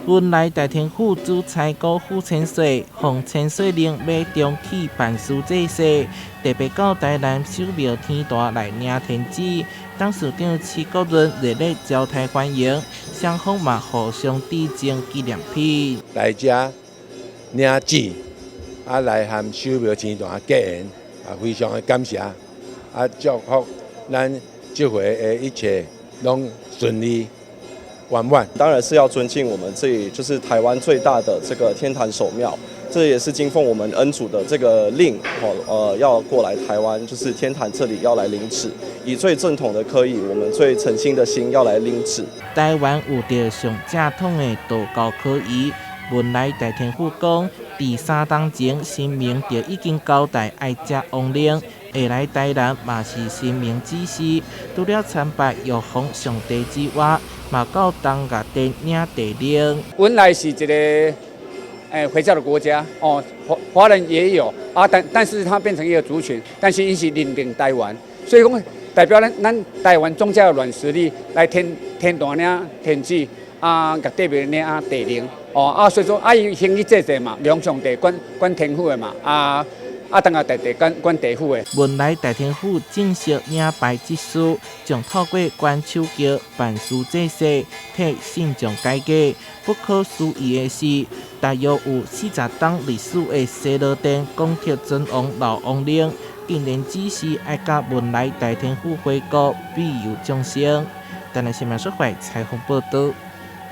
文莱大天府主采购副千岁，奉千岁令要重启办事制式，特别到台南守庙天大来领天旨。董事长徐国润热烈招待欢迎，双方嘛互相致敬纪念品。来遮领旨，来和守庙天大结缘，非常的感谢，祝福咱这回的一切拢顺利。圆满，当然是要尊敬我们这里就是台湾最大的这个天坛守庙，这也是经奉我们恩主的这个令，要过来台湾，就是天坛这里要来领旨，以最正统的科仪，我们最诚心的心要来领旨。台湾有着上正统的道教科仪，文莱大天府讲，第3当前神明就已经交代爱食亡灵。下来台南嘛是神明指示，除了参拜玉皇上帝之外，嘛到东雅殿领地令。文莱是一个回教的国家哦，华人也有啊，但是它变成一个族群，但是因是认定台湾，所以讲代表咱台湾宗教的软实力来天大领天旨啊，甲地面领地令哦所以说伊行医制制嘛，梁上帝管天府的嘛当下地管地府的。文莱大天府正式领牌指示，将透过关手桥办事制式，替信众解解。不可思议的是，大约有40档历史的西罗殿讲铁尊王老王陵，竟然只是爱甲文莱大天府回顾，必有掌声。台南新闻社会采访报道。